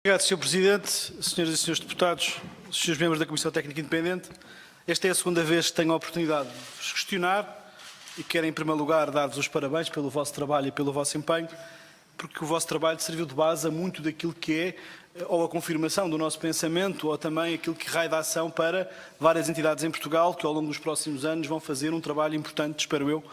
Obrigado, Sr. Presidente, Senhoras e Senhores Deputados, Srs. Membros da Comissão Técnica Independente. Esta é a segunda vez que tenho a oportunidade de vos questionar e quero, em primeiro lugar, dar-vos os parabéns pelo vosso trabalho e pelo vosso empenho, porque o vosso trabalho serviu de base a muito daquilo que é ou a confirmação do nosso pensamento ou também aquilo que raio de ação para várias entidades em Portugal que, ao longo dos próximos anos, vão fazer um trabalho importante, espero eu,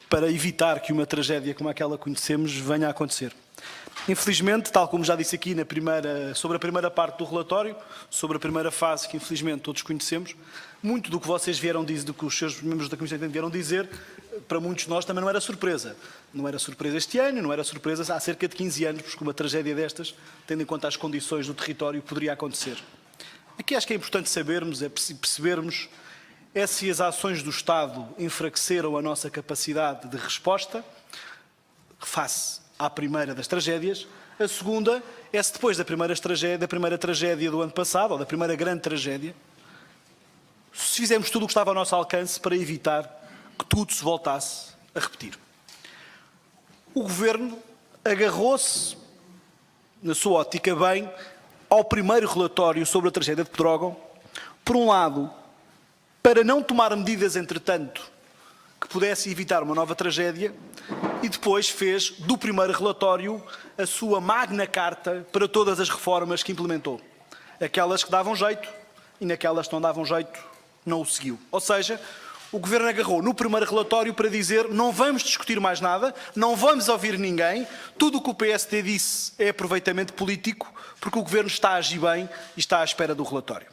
para evitar que uma tragédia como aquela que conhecemos venha a acontecer. Infelizmente, tal como já disse aqui sobre a primeira parte do relatório, sobre a primeira fase que infelizmente todos conhecemos, muito do que vocês vieram dizer, do que os seus membros da Comissão vieram dizer, para muitos de nós também não era surpresa. Não era surpresa este ano, não era surpresa há cerca de 15 anos, porque uma tragédia destas, tendo em conta as condições do território, poderia acontecer. Aqui acho que é importante sabermos, percebermos, se as ações do Estado enfraqueceram a nossa capacidade de resposta face à primeira das tragédias. A segunda é se depois da primeira tragédia do ano passado, ou da primeira grande tragédia, se fizemos tudo o que estava ao nosso alcance para evitar que tudo se voltasse a repetir. O Governo agarrou-se, na sua ótica bem, ao primeiro relatório sobre a tragédia de Pedrógão, por um lado, para não tomar medidas, entretanto, que pudesse evitar uma nova tragédia, e depois fez do primeiro relatório a sua magna carta para todas as reformas que implementou. Aquelas que davam jeito e naquelas que não davam jeito não o seguiu. Ou seja, o Governo agarrou no primeiro relatório para dizer não vamos discutir mais nada, não vamos ouvir ninguém, tudo o que o PSD disse é aproveitamento político, porque o Governo está a agir bem e está à espera do relatório.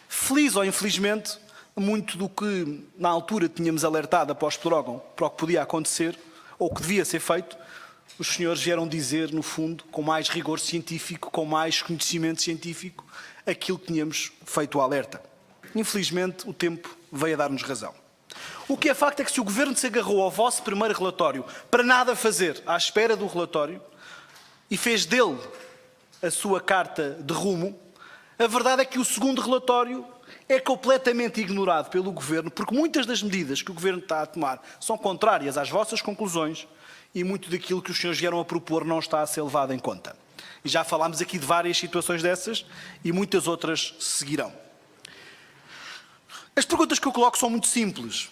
Feliz ou infelizmente, muito do que na altura tínhamos alertado após Pedrógão para o que podia acontecer, ou que devia ser feito, os senhores vieram dizer, no fundo, com mais rigor científico, com mais conhecimento científico, aquilo que tínhamos feito o alerta. Infelizmente, o tempo veio a dar-nos razão. O que é facto é que se o Governo se agarrou ao vosso primeiro relatório para nada fazer à espera do relatório e fez dele a sua carta de rumo, a verdade é que o segundo relatório é completamente ignorado pelo Governo, porque muitas das medidas que o Governo está a tomar são contrárias às vossas conclusões e muito daquilo que os senhores vieram a propor não está a ser levado em conta. E já falámos aqui de várias situações dessas e muitas outras seguirão. As perguntas que eu coloco são muito simples.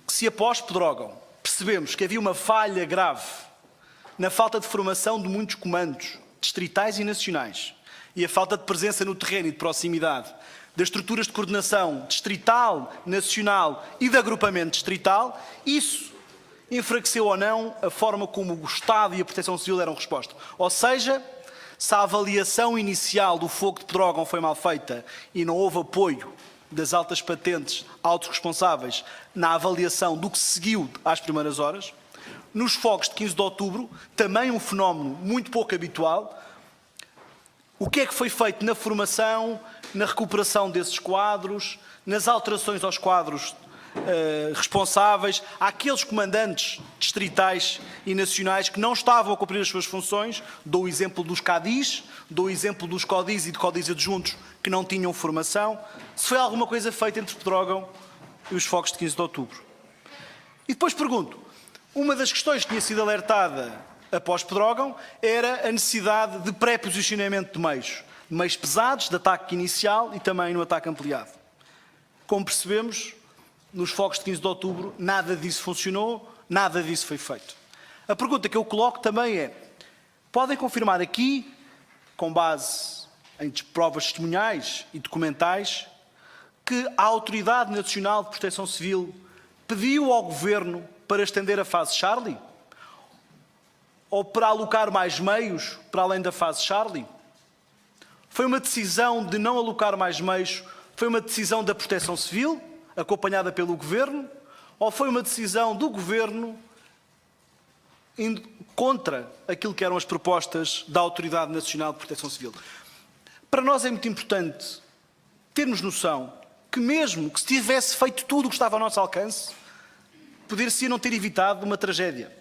Se após Pedrógão percebemos que havia uma falha grave na falta de formação de muitos comandos distritais e nacionais e a falta de presença no terreno e de proximidade das estruturas de coordenação distrital, nacional e de agrupamento distrital, isso enfraqueceu ou não a forma como o Estado e a Proteção Civil deram resposta. Ou seja, se a avaliação inicial do fogo de Pedrógão foi mal feita e não houve apoio das altas patentes autorresponsáveis na avaliação do que se seguiu às primeiras horas, nos fogos de 15 de outubro, também um fenómeno muito pouco habitual, o que é que foi feito na formação, na recuperação desses quadros, nas alterações aos quadros responsáveis, àqueles comandantes distritais e nacionais que não estavam a cumprir as suas funções? Dou o exemplo dos CADIs, dou o exemplo dos CODIs e de CODIs adjuntos que não tinham formação. Se foi alguma coisa feita entre Pedrógão e os fogos de 15 de outubro. E depois pergunto, uma das questões que tinha sido alertada após Pedrógão era a necessidade de pré-posicionamento de meios pesados, de ataque inicial e também no ataque ampliado. Como percebemos, nos fogos de 15 de outubro, nada disso funcionou, nada disso foi feito. A pergunta que eu coloco também é, podem confirmar aqui, com base em provas testemunhais e documentais, que a Autoridade Nacional de Proteção Civil pediu ao Governo para estender a fase Charlie? Ou para alocar mais meios para além da fase Charlie? Foi uma decisão de não alocar mais meios, foi uma decisão da Proteção Civil, acompanhada pelo Governo, ou foi uma decisão do Governo indo contra aquilo que eram as propostas da Autoridade Nacional de Proteção Civil? Para nós é muito importante termos noção que mesmo que se tivesse feito tudo o que estava ao nosso alcance, poder-se não ter evitado uma tragédia.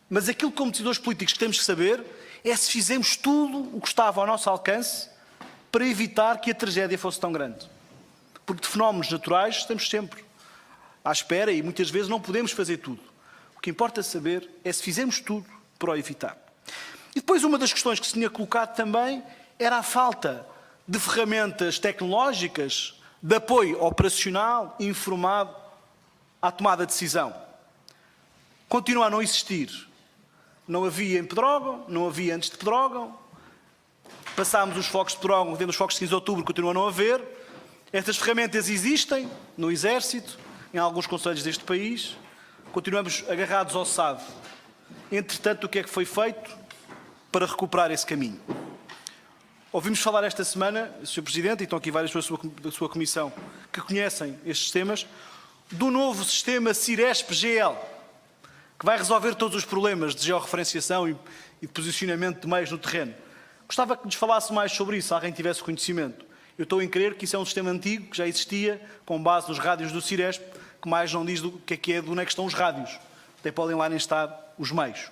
Mas aquilo que como decisores políticos que temos que saber é se fizemos tudo o que estava ao nosso alcance para evitar que a tragédia fosse tão grande. Porque de fenómenos naturais estamos sempre à espera e muitas vezes não podemos fazer tudo. O que importa saber é se fizemos tudo para o evitar. E depois uma das questões que se tinha colocado também era a falta de ferramentas tecnológicas de apoio operacional informado à tomada de decisão. Continua a não existir. Não havia em Pedrógão, não havia antes de Pedrógão. Passámos os focos de Pedrógão, vendo os focos de 15 de outubro, continua a não haver. Estas ferramentas existem no Exército, em alguns concelhos deste país. Continuamos agarrados ao SAD. Entretanto, o que é que foi feito para recuperar esse caminho? Ouvimos falar esta semana, Sr. Presidente, e estão aqui várias pessoas da sua comissão que conhecem estes temas, do novo sistema Ciresp-GL, que vai resolver todos os problemas de georreferenciação e de posicionamento de meios no terreno. Gostava que nos falasse mais sobre isso, se alguém tivesse conhecimento. Eu estou em crer que isso é um sistema antigo, que já existia, com base nos rádios do Ciresp, que mais não diz do que é de onde é que estão os rádios. Até podem lá nem estar os meios.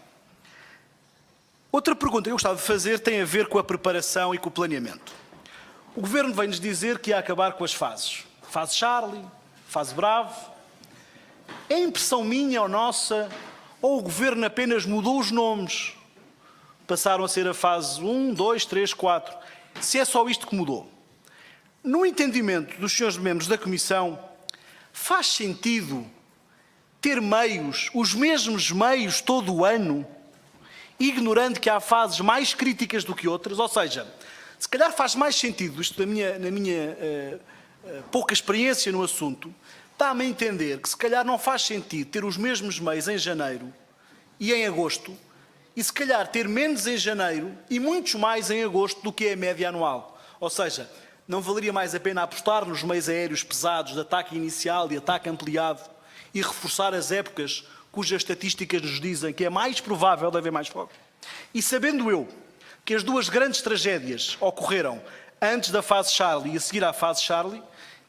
Outra pergunta que eu gostava de fazer tem a ver com a preparação e com o planeamento. O Governo vem-nos dizer que ia acabar com as fases. Fase Charlie, fase Bravo. É impressão minha ou nossa, ou o Governo apenas mudou os nomes? Passaram a ser a fase 1, 2, 3, 4. Se é só isto que mudou. No entendimento dos senhores membros da Comissão, faz sentido ter meios, os mesmos meios todo o ano, ignorando que há fases mais críticas do que outras? Ou seja, se calhar faz mais sentido, isto na minha pouca experiência no assunto, dá-me a entender que se calhar não faz sentido ter os mesmos meios em janeiro e em agosto, e se calhar ter menos em janeiro e muitos mais em agosto do que é a média anual. Ou seja, não valeria mais a pena apostar nos meios aéreos pesados de ataque inicial e ataque ampliado e reforçar as épocas cujas estatísticas nos dizem que é mais provável de haver mais fogos? E sabendo eu que as duas grandes tragédias ocorreram antes da fase Charlie e a seguir à fase Charlie,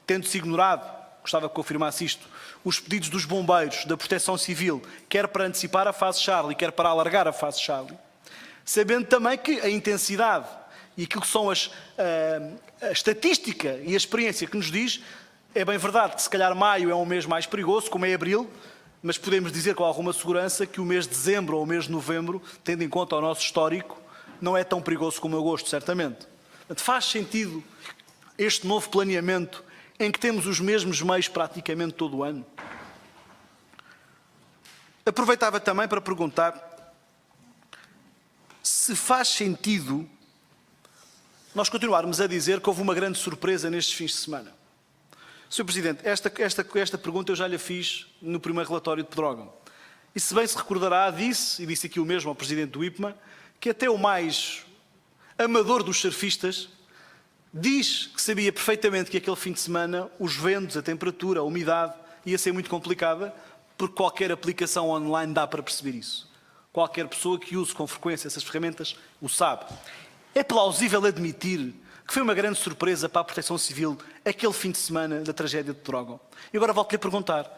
tendo-se ignorado, gostava que confirmasse isto, os pedidos dos bombeiros, da Proteção Civil, quer para antecipar a fase Charlie, quer para alargar a fase Charlie, sabendo também que a intensidade e aquilo que são a estatística e a experiência que nos diz, é bem verdade que se calhar maio é um mês mais perigoso, como é abril, mas podemos dizer com alguma segurança que o mês de dezembro ou o mês de novembro, tendo em conta o nosso histórico, não é tão perigoso como agosto, certamente. Portanto, faz sentido este novo planeamento em que temos os mesmos meios praticamente todo o ano? Aproveitava também para perguntar se faz sentido nós continuarmos a dizer que houve uma grande surpresa nestes fins de semana. Sr. Presidente, esta pergunta eu já lhe fiz no primeiro relatório de Pedrógão. E se bem se recordará, disse, e disse aqui o mesmo ao Presidente do IPMA, que até o mais amador dos surfistas diz que sabia perfeitamente que aquele fim de semana os ventos, a temperatura, a umidade ia ser muito complicada, porque qualquer aplicação online dá para perceber isso. Qualquer pessoa que use com frequência essas ferramentas o sabe. É plausível admitir que foi uma grande surpresa para a Proteção Civil aquele fim de semana da tragédia de Pedrógão. E agora volto-lhe a perguntar,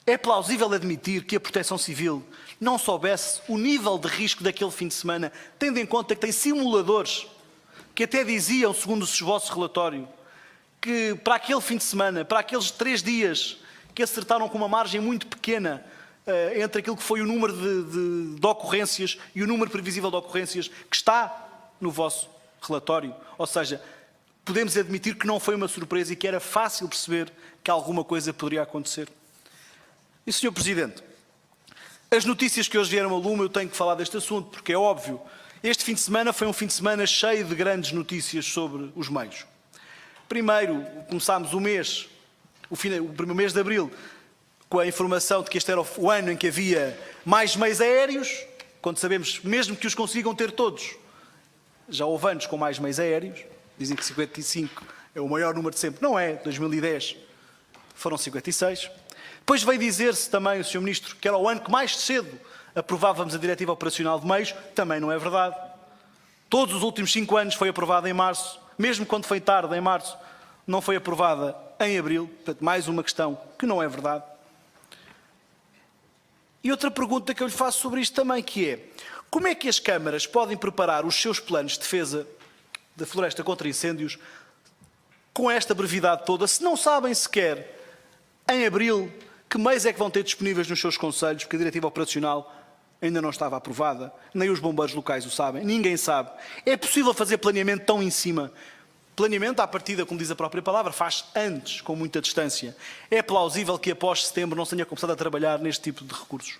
é plausível admitir que a Proteção Civil não soubesse o nível de risco daquele fim de semana, tendo em conta que tem simuladores que até diziam, segundo o vosso relatório, que para aquele fim de semana, para aqueles 3 dias que acertaram com uma margem muito pequena entre aquilo que foi o número de ocorrências e o número previsível de ocorrências que está no vosso relatório? Ou seja, podemos admitir que não foi uma surpresa e que era fácil perceber que alguma coisa poderia acontecer. E, Sr. Presidente, as notícias que hoje vieram a lume, eu tenho que falar deste assunto, porque é óbvio, este fim de semana foi um fim de semana cheio de grandes notícias sobre os meios. Primeiro, começámos o primeiro mês de abril, com a informação de que este era o ano em que havia mais meios aéreos, quando sabemos, mesmo que os consigam ter todos, já houve anos com mais meios aéreos, dizem que 55 é o maior número de sempre, não é, 2010 foram 56. Depois veio dizer-se também, o Sr. Ministro, que era o ano que mais cedo aprovávamos a Diretiva Operacional de Meios, também não é verdade. Todos os últimos 5 anos foi aprovada em março, mesmo quando foi tarde, em março, não foi aprovada em abril, portanto, mais uma questão que não é verdade. E outra pergunta que eu lhe faço sobre isto também, que é, como é que as câmaras podem preparar os seus planos de defesa da floresta contra incêndios com esta brevidade toda, se não sabem sequer, em abril, que meios é que vão ter disponíveis nos seus conselhos, porque a Diretiva Operacional ainda não estava aprovada, nem os bombeiros locais o sabem, ninguém sabe. É possível fazer planeamento tão em cima? Planeamento, à partida, como diz a própria palavra, faz antes, com muita distância. É plausível que após setembro não se tenha começado a trabalhar neste tipo de recursos.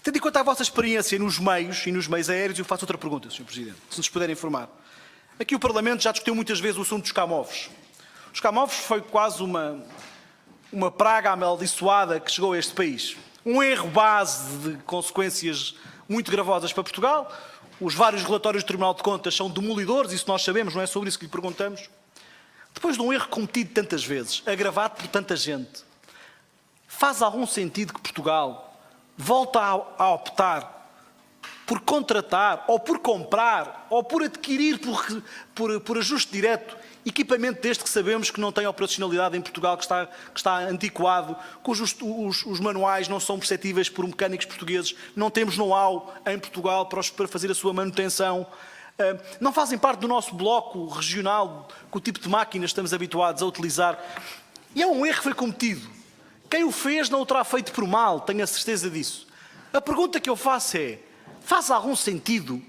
Tendo em conta a vossa experiência nos meios e nos meios aéreos, eu faço outra pergunta, Sr. Presidente, se nos puder informar. Aqui o Parlamento já discutiu muitas vezes o assunto dos camóveis. Os camóveis foi quase uma praga amaldiçoada que chegou a este país. Um erro base de consequências muito gravosas para Portugal. Os vários relatórios do Tribunal de Contas são demolidores, isso nós sabemos, não é sobre isso que lhe perguntamos. Depois de um erro cometido tantas vezes, agravado por tanta gente, faz algum sentido que Portugal volta a optar por contratar, ou por comprar, ou por adquirir por ajuste direto, equipamento deste que sabemos que não tem operacionalidade em Portugal, que está antiquado, cujos os manuais não são perceptíveis por mecânicos portugueses, não temos know-how em Portugal para fazer a sua manutenção, não fazem parte do nosso bloco regional, com o tipo de máquinas que estamos habituados a utilizar. E é um erro que foi cometido. Quem o fez não o terá feito por mal, tenho a certeza disso. A pergunta que eu faço é, faz algum sentido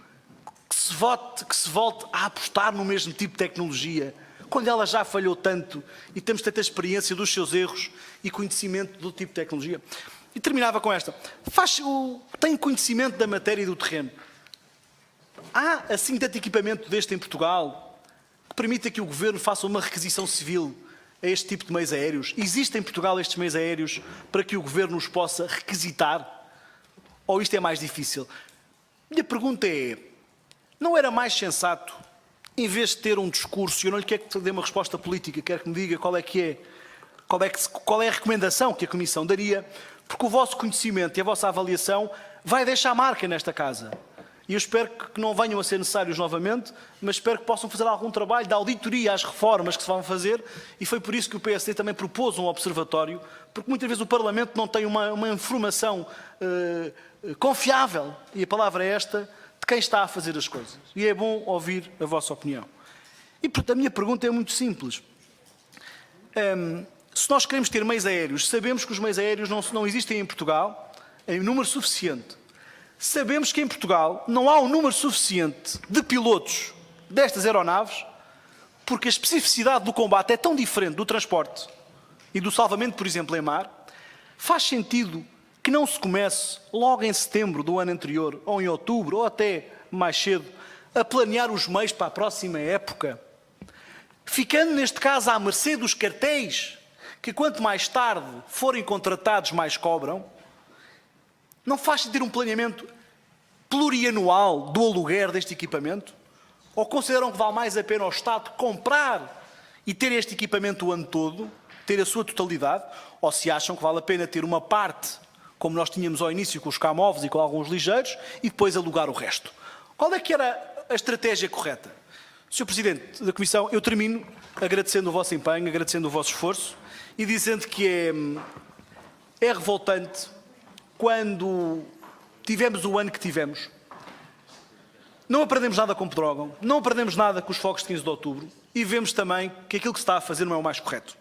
que se volte a apostar no mesmo tipo de tecnologia, quando ela já falhou tanto e temos tanta experiência dos seus erros e conhecimento do tipo de tecnologia? E terminava com esta. Tem conhecimento da matéria e do terreno? Há, assim, tanto equipamento deste em Portugal que permita que o Governo faça uma requisição civil a este tipo de meios aéreos? Existem em Portugal estes meios aéreos para que o Governo os possa requisitar? Ou isto é mais difícil? Minha pergunta é, não era mais sensato, em vez de ter um discurso, eu não lhe quero que dê uma resposta política, quero que me diga qual é a recomendação que a Comissão daria, porque o vosso conhecimento e a vossa avaliação vai deixar marca nesta casa. E eu espero que não venham a ser necessários novamente, mas espero que possam fazer algum trabalho de auditoria às reformas que se vão fazer, e foi por isso que o PSD também propôs um observatório, porque muitas vezes o Parlamento não tem uma informação confiável, e a palavra é esta, de quem está a fazer as coisas. E é bom ouvir a vossa opinião. E portanto a minha pergunta é muito simples. Se nós queremos ter meios aéreos, sabemos que os meios aéreos não existem em Portugal em número suficiente. Sabemos que em Portugal não há um número suficiente de pilotos destas aeronaves, porque a especificidade do combate é tão diferente do transporte e do salvamento, por exemplo, em mar. Faz sentido que não se comece logo em setembro do ano anterior, ou em outubro, ou até mais cedo, a planear os meios para a próxima época, ficando neste caso à mercê dos cartéis, que quanto mais tarde forem contratados mais cobram? Não faz sentido um planeamento plurianual do aluguer deste equipamento? Ou consideram que vale mais a pena ao Estado comprar e ter este equipamento o ano todo, ter a sua totalidade? Ou se acham que vale a pena ter uma parte, como nós tínhamos ao início com os camóveis e com alguns ligeiros, e depois alugar o resto? Qual é que era a estratégia correta? Sr. Presidente da Comissão, eu termino agradecendo o vosso empenho, agradecendo o vosso esforço e dizendo que é revoltante quando tivemos o ano que tivemos. Não aprendemos nada com Pedrógão, não aprendemos nada com os fogos de 15 de outubro e vemos também que aquilo que se está a fazer não é o mais correto.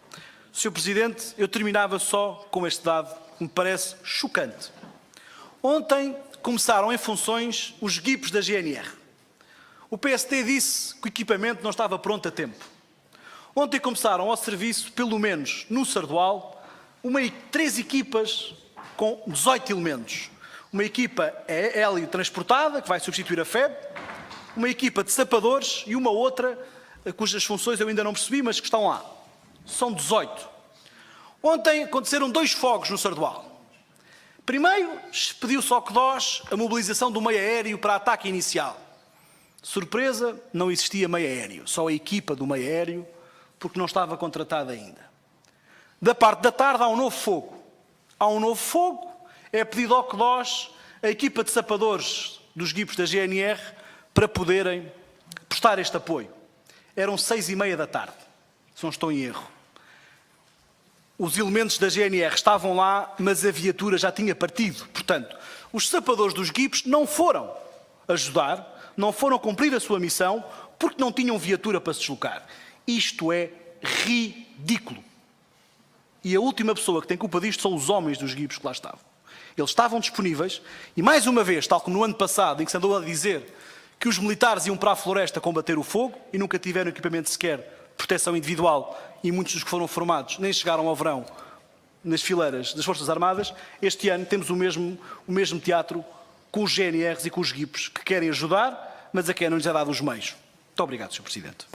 Sr. Presidente, eu terminava só com este dado que me parece chocante. Ontem começaram em funções os GIPs da GNR. O PSD disse que o equipamento não estava pronto a tempo. Ontem começaram ao serviço, pelo menos no Sardual, 3 equipas com 18 elementos. Uma equipa hélio transportada, que vai substituir a FEB, uma equipa de sapadores e uma outra, cujas funções eu ainda não percebi, mas que estão lá. São 18. Ontem aconteceram 2 fogos no Sardual. Primeiro, pediu-se ao CDOS a mobilização do meio aéreo para ataque inicial. Surpresa, não existia meio aéreo, só a equipa do meio aéreo, porque não estava contratada ainda. Da parte da tarde há um novo fogo. Há um novo fogo, é pedido ao CDOS a equipa de sapadores dos GIPs da GNR para poderem prestar este apoio. Eram 6h30 da tarde, se não estou em erro. Os elementos da GNR estavam lá, mas a viatura já tinha partido. Portanto, os sapadores dos GIPs não foram ajudar, não foram cumprir a sua missão, porque não tinham viatura para se deslocar. Isto é ridículo. E a última pessoa que tem culpa disto são os homens dos GIPs que lá estavam. Eles estavam disponíveis e, mais uma vez, tal como no ano passado, em que se andou a dizer que os militares iam para a floresta combater o fogo e nunca tiveram equipamento sequer de proteção individual e muitos dos que foram formados nem chegaram ao verão nas fileiras das Forças Armadas, este ano temos o mesmo teatro com os GNRs e com os GIPs que querem ajudar, mas a quem não lhes é dado os meios. Muito obrigado, Sr. Presidente.